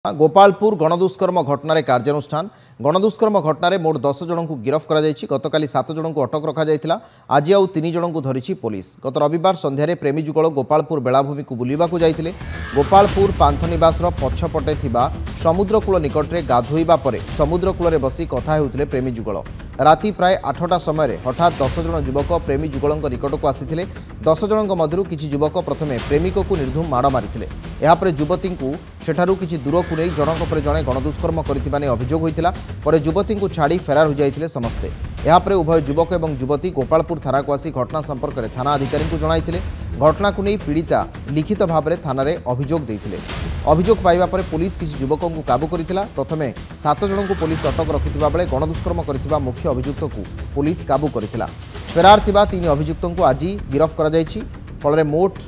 गोपालपुर गणदुष्कर्म घटना कार्यानुष्ठान गणदुष्कर्म घटना मोट 10 जन को गिरफ्त कर 7 जन को अटक रखा आज आउ 3 जन को धरी पुलिस। गत रविवार संध्यारे प्रेमी जुगल गोपालपुर बेलाभूमि को बुलवाक जाते गोपालपुर पांथनिवास पछपटे समुद्रकूल निकटने गाधोइबा परे समुद्रकूल बसी कथा होते प्रेमी जुगल। राति प्राय 8टा समय हठात 10 जन युवक प्रेमी जुगल निकट को आसी 10 जन मध्य किसी युवक प्रथमे प्रेमिक को निर्धूम माड़ मारी यापर युवती को सेठारू किसी दूर को नहीं जनक पर जड़े गणदुष्कर्म कर अभियोग होता पर युवती को छाड़ी फेरार हो जाते समस्ते। यापर उभय युवक और युवती गोपालपुर थाना को आसी घटना संपर्क में थाना अधिकारी को जणाइथिले। घटना को नहीं पीड़िता लिखित भाव में थाना अभियोग देथिले। अभियोग पाइबा पर पुलिस किसी युवक को काबू करथिला। प्रथमे 7 जन को पुलिस अटक रखिथिबा बेले गणदुष्कर्म करथिबा मुख्य अभियुक्त को पुलिस काबू करथिला। फेरार थिबा 3 अभियुक्त को आज गिरफ्त करा जायछि। फल मोट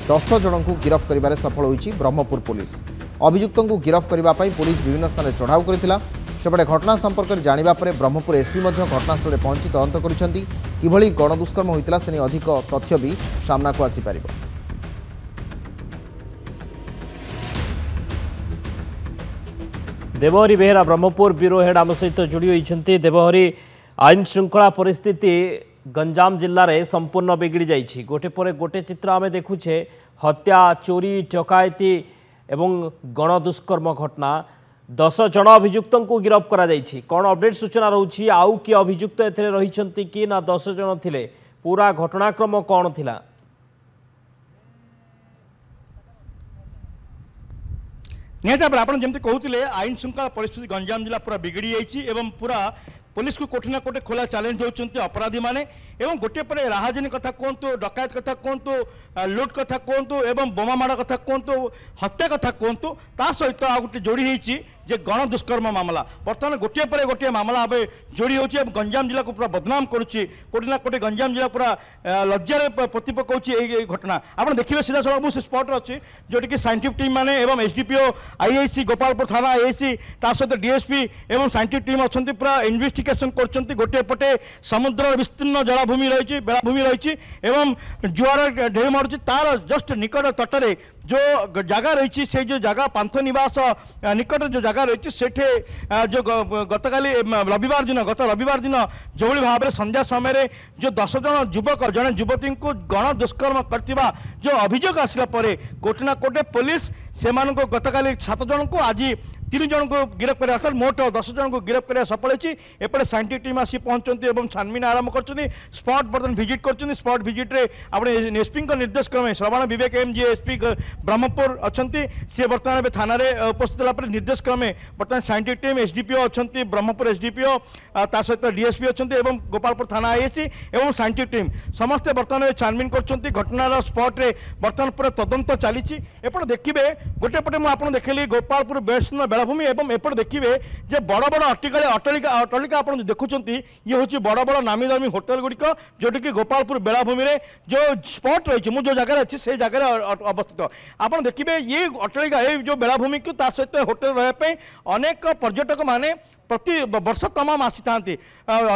10 जन को गिरफ्त करिबारे सफल होइछि ब्रह्मपुर पुलिस। अभियुक्त को गिरफ्त करने पुलिस विभिन्न स्थान में चढ़ाऊ करथिला। सेपटे घटना संपर्क में जानिबा परे ब्रह्मपुर एसपी घटनास्थल पहुंची तदंत करिसेंती। किभଳି गणदुष्कर्म होइतिला सेने अधिक तथ्य भी सामना को आसी पारिबो। देवहरी बेहेरा ब्रह्मपुर ब्यूरो हेड आम सहित जोड़ी होइछंती। देवहरी आईन श्रृंखला परिस्थिति गंजाम जिल्ला रे संपूर्ण बिगड़ी जाइछि। गोटे पर गोटे चित्र आमे देखुछे हत्या चोरी डकायती एवं गणदुष्कर्म घटना 10 जन अभियुक्त को गिरफ्त करा जाइछि। कौन अपडेट सूचना रहुछि आउ कि अभियुक्त एथरे रहिछंती कि ना 10 जन थिले पूरा घटनाक्रम कौन थिला? निहत भाव आपन जमती कहते आईन श्रृंखला परिस्थिति गंजाम जिला पूरा बिगड़ी जाइछि एवं पूरा पुलिस को कोठी ना कोटे खोला चैलेंज होउछंती अपराधी माने एवं गोटे पर राहाजनी कथा कहतु डकायत कथा कहतु लुट कथा कहतु एवं बोमा माड़ कथा कहतु हत्या कथा कहतु ता सहित आ गोटे जोड़ी होइछि जे गण दुष्कर्म मामला बर्तमान गोटे पर गोटे मामला आबे जोड़ी होछि एवं गंजाम जिला को पूरा बदनाम करुछि। कोठी ना कोटे गंजाम जिला पूरा लज्जार प्रतिपकाउछि ए घटना। आपण देखिबे सीधा सड़क से स्पॉट अछि जोटी कि साइंटिफिक टीम माने एवं एसडीपीओ आईआईसी गोपालपुर थाना आईआईसी ता सहित डीएसपी एवं साइंटिफिक टीम अछंती पूरा इन्वेस्टिगेशन करछंती। गोटे पटे समुद्र विस्तीर्ण जलाभूमि रही बेलाभूमि रही एवं जुआर ढेर मारुछि तार जस्ट निकट तटरे जो जगह रही से जो जगह पांथनिवास निकट जो जगह रही सेठे जो गतकाली रविवार दिन गत रविवार दिन जो भाव में संध्या समय जो 10 जन युवक जड़े युवती को गण दुष्कर्म करथिबा जो अभियोग आसला परे कोटे ना कोटे पुलिस से गतकाली 7 जन को आज 3 जन को गिरफ्त कर अर्थात मोट 10 जन को गिरफ्त कर सफल होती। एपटे साइंटिफिक टीम आसी पहुंचती और छानबीन आरंभ कर स्पॉट बर्तमान विजिट कर स्पॉट विजिट रे अपने एसपी निर्देश क्रमे श्रवण विवेक एम जी एसपी ब्रह्मपुर अच्छा सी बर्तमान थाना उपस्थित होगा निर्देश क्रमे बर्तमान साइंटिफिक टीम एसडीपीओ अच्छा ब्रह्मपुर एसडीपीओ ता सहित डीएसपी अच्छा और गोपालपुर थाना आईएसी और साइंटिफिक टीम समस्ते बर्तमान छानबीन कर घटनार स्पॉट रे बर्तमान पूरा तदंत चली। एपटे देखिए गोटे पटे मुझे देखली गोपालपुर बेस्ट बेलाभूमि एवं एपटे देखिए जे बड़ बड़ अट्टालिका आप देखुं ये हूँ बड़ बड़ नामी दामी होटेल गुड़िक जोटि कि गोपालपुर बेलाभूमि में जो स्पॉट रही मुझे जो जगह अच्छी से जगह अवस्थित आप देखिए ये अट्टालिका ये जो बेलाभूमि को सहित होटेल रही अनेक पर्यटक माने प्रति वर्ष तमाम आसी था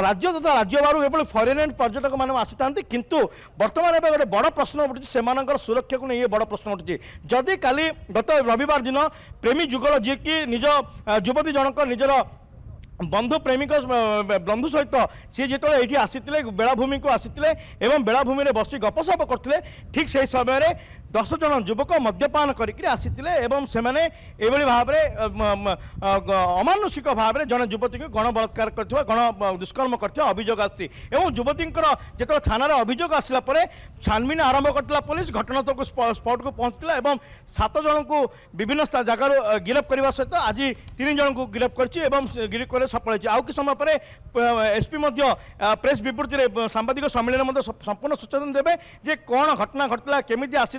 राज्य तथा राज्य बाहर ये फरेन पर्यटक मैंने आसी था किंतु बर्तमान एवं गोटे बड़ प्रश्न उठुଛି सेमानकर सुरक्षा को नहीं ये बड़ प्रश्न उठुଛି जदि काली गत रविवार दिन प्रेमी जुगल जी कि निज युवती जनक निजर बंधु प्रेमिक बंधु सहित सी जो ये आसी बेलाभूमि को आसी बेलाभूमि में बसी गपसप करते ठीक से समय 10 जन युवक मद्यपान करके आसी से भाव अमानुषिक भाव में जन युवती को गण बलात्कार कर गण दुष्कर्म कर अभियोग आसी युवती जो थाना अभियोग आसला छानबीन आरंभ करता पुलिस घटनास्थल स्पॉट को पहुंचला 7 जन को विभिन्न जगार गिरफ्त करने सहित आज 3 जन को गिरफ्त कर सफल होती। आउ कि समय पर एसपी प्रेस विवृत्ति सांबादिक सम्मेलन संपूर्ण सूचना देवे जे कौन घटना घटला केमी आसी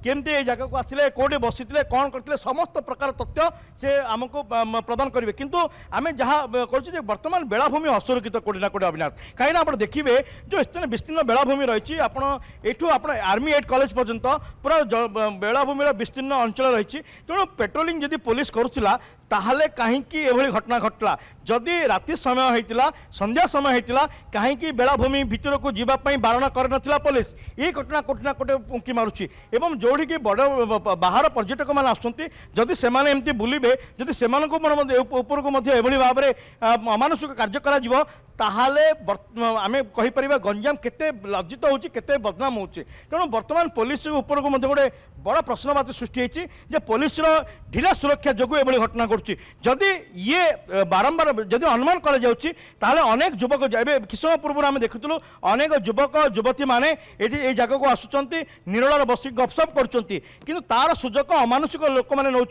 केमती जगह को आसिले कौटे बसी कौन करते समस्त प्रकार तथ्य से आमको प्रदान करेंगे किंतु आम जहाँ कर बर्तमान बेलाभूमि असुरक्षित कोटी ना कोटी अविनाश कहीं आप देखिए जो इतने विस्तीर्ण बेलाभूमि रही आप आर्मी 8 कॉलेज पर्यंत पूरा बेलाभूमि विस्तीर्ण अंचल रही तेणु पेट्रोलिंग जदि पुलिस करुला ताहले कहीं घटना घटला जदि राति समय होता संध्या समय होता कहीं बेलाभूमि भितर को जीवाई बारण कर पुलिस ये घटना कोटी ना कोटे उंकी मारुची एवं जोड़िकी बड़ बाहर पर्यटक मैंने आसुँच जदि से एमती बुलबे जदि से ऊपर को भाव में अमानुषिक कार्य करा ताहले आम कहीपर गंजाम केते लज्जित होची केते बदनाम होची तेणु वर्तमान पुलिस ऊपर को गोटे बड़ प्रश्नवाची सृष्टि होती जे पुलिस ढिला सुरक्षा जो ये घटना घटुची जदि ये बारंबार जदि अनुमान कर अनेक युवक किछ समय पूर्व आम देखुलु अनेक युवक युवती मैंने ये जगह को आसुँच निरोल बस गपसप कर तार सुजोग अमानुषिक लोक मैंने नौ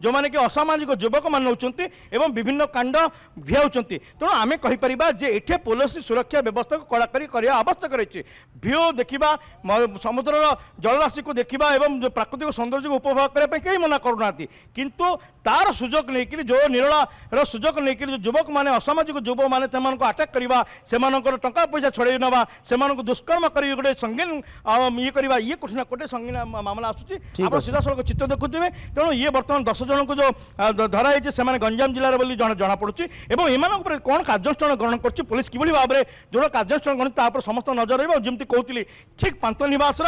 जो मैंने कि असामाजिक युवक मैंने नौ विभिन्न कांड भिआउं तेणु आम कहीपर जे एठे पुलिस सुरक्षा व्यवस्था को कड़ाकड़ी करने आवश्यक रही भ्यू देखा समुद्र जलराशि को देखा एवं प्राकृतिक सौंदर्य को उपभोग करने कहीं मना करूना किंतु तार सुजोग नहीं जो निरोलार सुजोग नहीं जो युवक मैंने असामाजिक युवक मैंने आटाक करवा से टंका पैसा छड़े ना से दुष्कर्म कर गोटे संगीन ये करवा ये कोठी ना कोटे संगीन मामला आसूँ सीधा सड़क चित्र देखुए तेणु ये बर्तमान 10 जन को जो धराई से गंजाम जिले में जना पड़ी और एम कौन कार्यानुष्ठान ग्रहण कर पुलिस किभली भाव में जो कार्यानुष्ठान ग्रहण तापर समस्त नजर रही जमी कहती ठीक पांतनिवास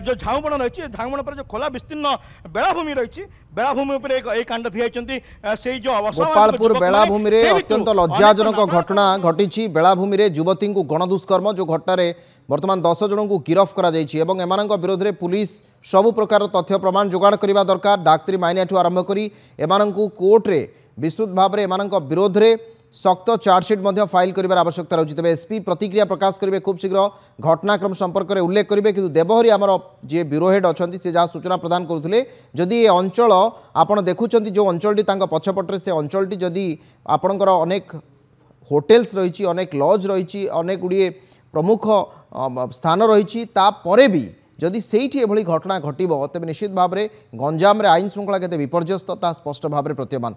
जो झाऊबण रही झाऊबण पर जो खोला विस्तीर्ण बेलाभूमि रही बेलाभूमि कांड भिआई से जो गोपालपुर बेलाभूमि रे अत्यंत लज्जाजनक घटना घटी बेलाभूमि रे युवती को गणदुष्कर्म जो घटना वर्तमान 10 जन को गिरफ करा जायछि एवं एमानक विरोध में पुलिस सबु प्रकार तथ्य प्रमाण जोगाड़ करबा दरकार डाक्तरी माइनियाठू आरंभ करी एमानक कोर्ट रे विस्तृत भाव में एमानक विरोध में सख्त चार्जसीट फाइल कर आवश्यकता रही तेज एसपी प्रतिक्रिया प्रकाश करेंगे खूब शीघ्र घटनाक्रम संपर्क में उल्लेख करेंगे कि देवहरी आमर जी ब्यूरो हेड अच्छा से जहाँ सूचना प्रदान करुले जदि ये अंचल आपड़ देखुं जो अंचल पछपटे से अंचल जदि आपणकर अनेक होटेल्स रही अनेक लॉज रही अनेक गुड़िए प्रमुख स्थान रही भी जदि सेठी एभली घटना घटिबो तेबे निश्चित भाव में गंजाम रे आईन श्रृंखला केते विपर्यस्त ता स्पष्ट भाव में प्रतीयमान।